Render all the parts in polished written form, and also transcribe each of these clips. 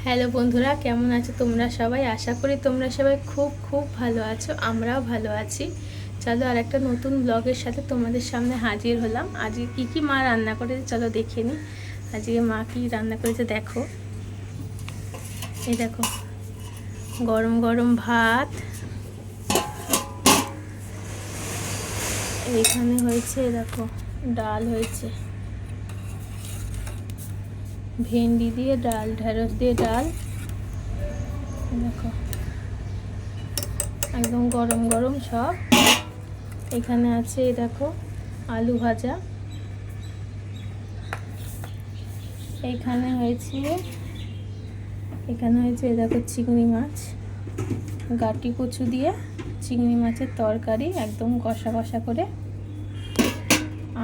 Hello বন্ধুরা, কেমন আছো তোমরা সবাই? আশা করি তোমরা সবাই খুব খুব ভালো আছো। আমরাও ভালো আছি। চলো আর একটা নতুন ব্লগের সাথে তোমাদের সামনে হাজির হলাম। আজকে কি মা রান্না করেছে চলো দেখে নিই। আজকে মা কি রান্না করেছে দেখো। এই দেখো, গরম গরম ভাত, এইখানে হয়েছে দেখো ডাল হয়েছে, ভেন্ডি দিয়ে ডাল, ঢেঁড়স দিয়ে ডাল, দেখো একদম গরম গরম সব। এখানে আছে দেখো আলু ভাজা, এখানে হয়েছে দেখো চিংড়ি মাছ, গাটি কচু দিয়ে চিংড়ি মাছের তরকারি একদম কষা কষা করে।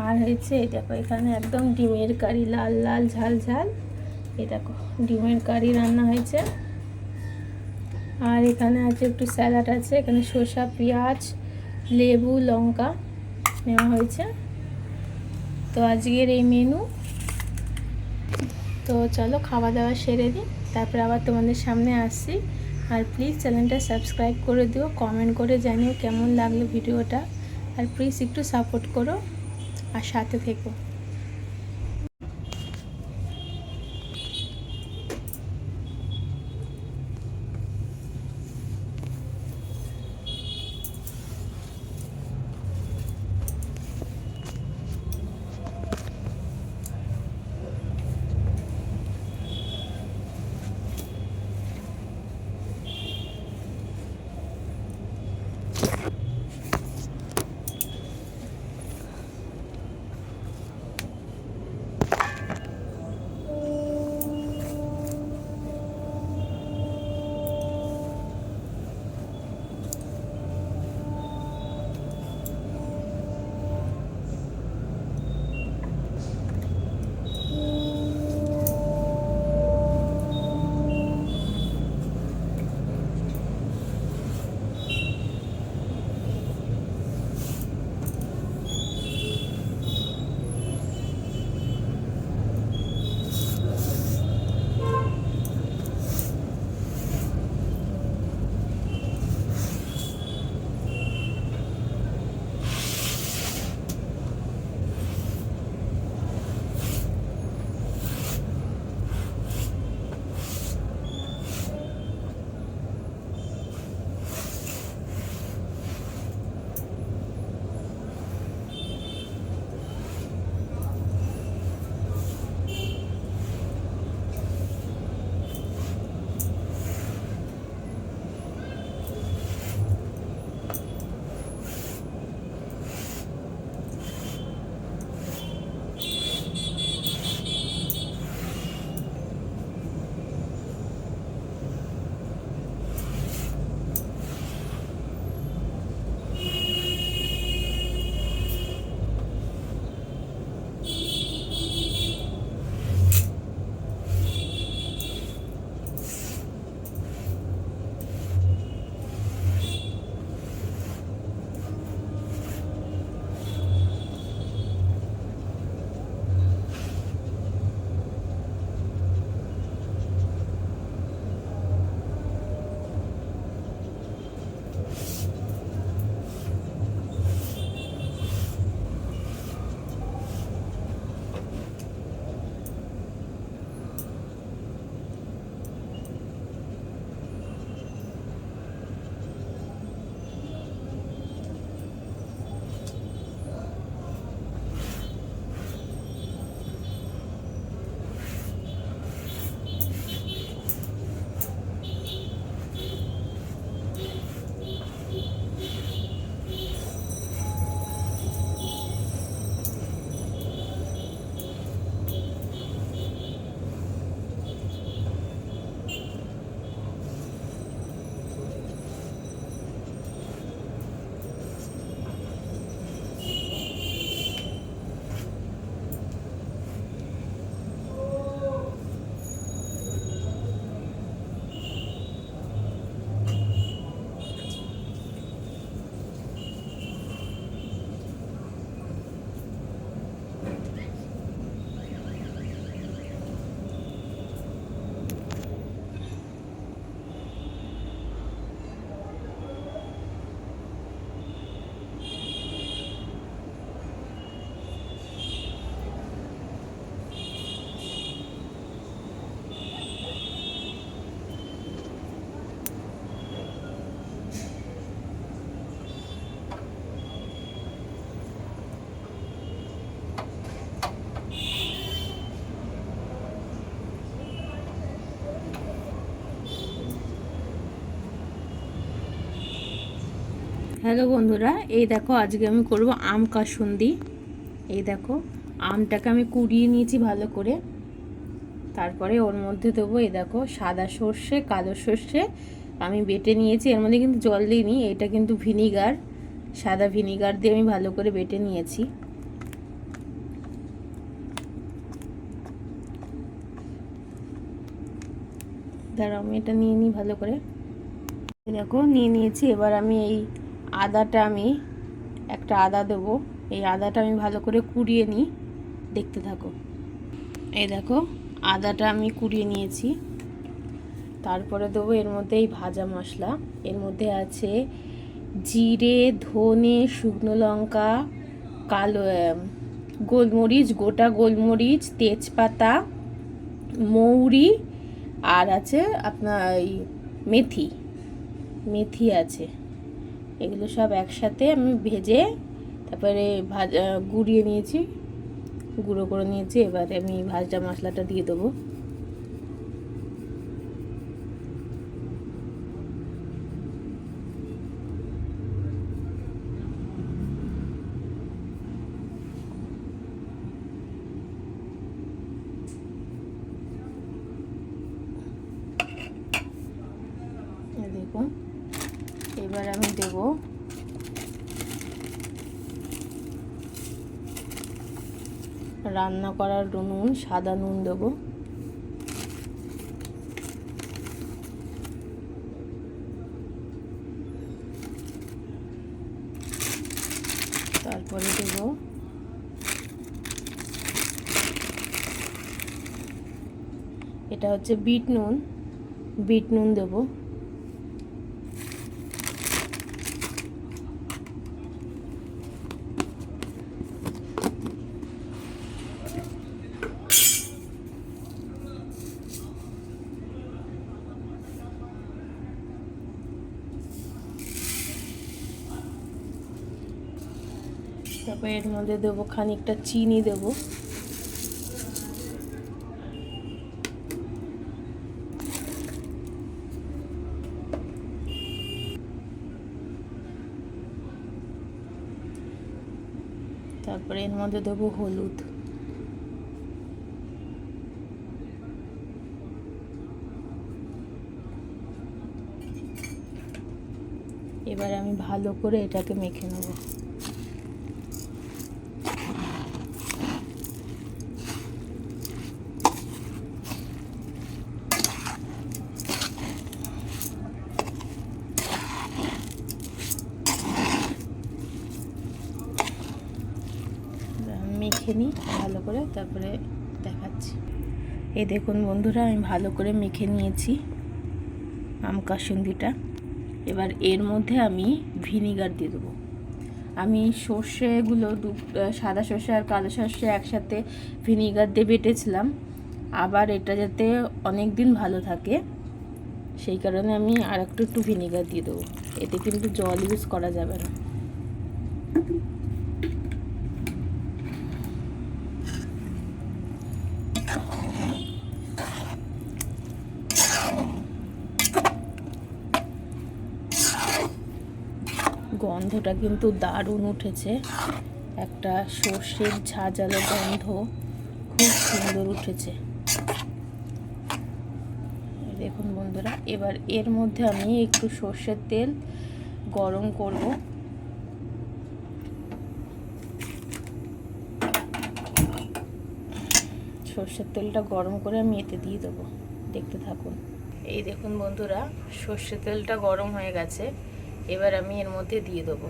আর হয়েছে এই দেখো এখানে একদম ডিমের কারি, লাল লাল ঝাল ঝাল। এই দেখো ডিমের কারি রান্না হয়েছে। আর এখানে আছে একটু স্যালাড আছে, এখানে শসা, পেঁয়াজ, লেবু, লঙ্কা নেওয়া হয়েছে। তো আজকের এই মেনু। তো চলো খাওয়া দাওয়া সেরে দিই, তারপরে আবার তোমাদের সামনে আসছি। আর প্লিজ চ্যানেলটা সাবস্ক্রাইব করে দিও, কমেন্ট করে জানিও কেমন লাগলো ভিডিওটা। আর প্লিজ একটু সাপোর্ট করো আর সাথে থেকো। হ্যালো বন্ধুরা, এই দেখো আজকে আমি করব আম কাসুন্দি। এই দেখো আমটাকে আমি কুড়িয়ে নিয়েছি ভালো করে, তারপরে ওর মধ্যে দেবো এই দেখো সাদা সর্ষে, কালো সর্ষে আমি বেটে নিয়েছি। এর মধ্যে কিন্তু জল দিইনি, এটা কিন্তু ভিনিগার, সাদা ভিনিগার দিয়ে আমি ভালো করে বেটে নিয়েছি। দাঁড়াও আমি এটা নিয়ে নিই ভালো করে। দেখো নিয়ে নিয়েছি। এবার আমি এই আদাটা, আমি একটা আদা দেবো। এই আদাটা আমি ভালো করে কুড়িয়ে নিই, দেখতে থাকো। এই দেখো আদাটা আমি কুড়িয়ে নিয়েছি। তারপরে দেবো এর মধ্যে এই ভাজা মশলা। এর মধ্যে আছে জিরে, ধনে, শুকনো লঙ্কা, কালো গোলমরিচ, গোটা গোলমরিচ, তেজপাতা, মৌরি, আর আছে আপনার এই মেথি, মেথি আছে। এগুলো সব একসাথে আমি ভেজে তারপরে ভাজা গুঁড়িয়ে নিয়েছি, গুঁড়ো করে নিয়েছি। এবারে আমি ভাজা মশলাটা দিয়ে দেবো। দেখুন এবার আমি দেব রান্না করার নুন, সাদা নুন দেবো। তারপরে দেব এটা হচ্ছে বিট নুন, বিট নুন দেবো। তারপরে এর মধ্যে দেবো খানিকটা চিনি দেবো। তারপরে এর মধ্যে দেবো হলুদ। এবার আমি ভালো করে এটাকে মেখে নেব। মেখে নিই ভালো করে, তারপরে দেখাচ্ছি। এই দেখুন বন্ধুরা, আমি ভালো করে মেখে নিয়েছি আম কাসুন্দিটা। এবার এর মধ্যে আমি ভিনিগার দিয়ে দেবো। আমি সর্ষেগুলো সাদা সর্ষে আর কালো সর্ষে একসাথে ভিনিগার দিয়ে বেটেছিলাম, আবার এটা যাতে অনেক দিন ভালো থাকে সেই কারণে আমি আর একটু ভিনিগার দিয়ে দেবো। এতে কিন্তু জল ইউজ করা যাবে না। গন্ধটা কিন্তু দারুণ উঠেছে, একটা সর্ষের ঝাঁঝালো গন্ধ খুব সুন্দর উঠেছে। দেখুন বন্ধুরা, এবার এর মধ্যে আমি একটু সর্ষের তেল গরম করব। সর্ষের তেলটা গরম করে আমি এতে দিয়ে দেবো, দেখতে থাকুন। এই দেখুন বন্ধুরা, সর্ষের তেলটা গরম হয়ে গেছে। এবার আমি এর মধ্যে দিয়ে দেবো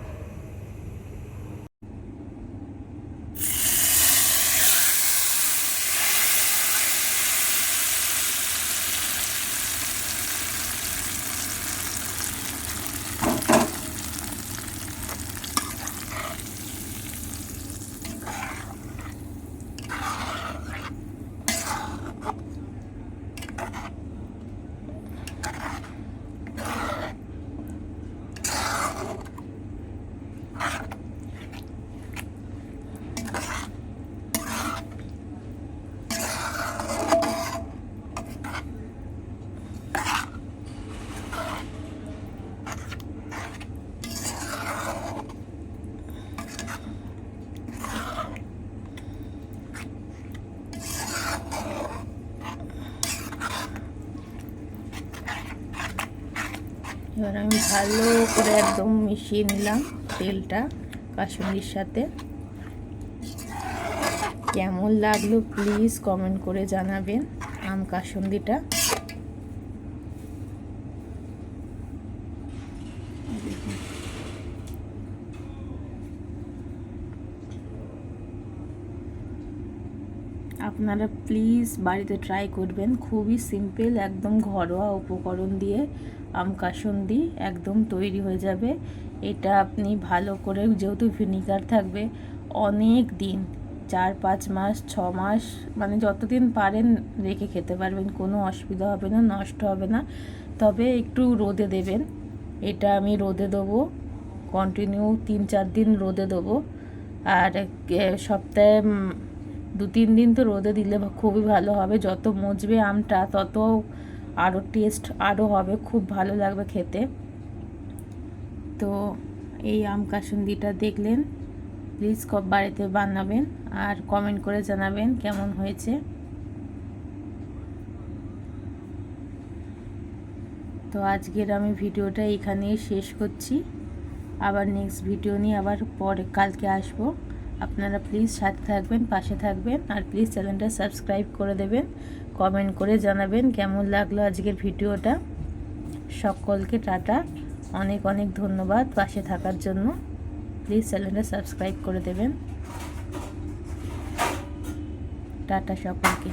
এবার আমি ভালো করে একদম মিশিয়ে নিলাম তেলটা কাসুন্দির সাথে। কেমন লাগলো প্লিজ কমেন্ট করে জানাবেন আম কাসুন্দিটা। আপনারা প্লিজ বাড়িতে ট্রাই করবেন, খুবই সিম্পল, একদম ঘরোয়া উপকরণ দিয়ে আম কাসুন্দি একদম তৈরি হয়ে যাবে। এটা আপনি ভালো করে, যেহেতু ভিনিগার থাকবে, অনেক দিন 4-5 মাস 6 মাস মানে যতদিন পারেন রেখে খেতে পারবেন, কোনো অসুবিধা হবে না, নষ্ট হবে না। তবে একটু রোদে দেবেন। এটা আমি রোদে দেবো, কন্টিনিউ 3-4 দিন রোদে দেবো। আর সপ্তাহে 2-3 দিন তো রোদে দিলে খুবই ভালো হবে। যত মজবে আমটা তত আরও টেস্ট আরও হবে, খুব ভালো লাগবে খেতে। তো এই আম কাসুন্দিটা দেখলেন, প্লিজ বাড়িতে বানাবেন আর কমেন্ট করে জানাবেন কেমন হয়েছে। তো আজকের আমি ভিডিওটা এখানেই শেষ করছি। আবার নেক্সট ভিডিও নিয়ে আবার পরে কালকে আসবো। আপনারা প্লিজ সাথে থাকবেন, পাশে থাকবেন, আর প্লিজ চ্যানেলটা সাবস্ক্রাইব করে দেবেন। কমেন্ট করে জানাবেন কেমন লাগলো আজকের ভিডিওটা। সকলকে টাটা, অনেক অনেক ধন্যবাদ পাশে থাকার জন্য। প্লিজ চ্যানেলটা সাবস্ক্রাইব করে দেবেন। টাটা সকলকে।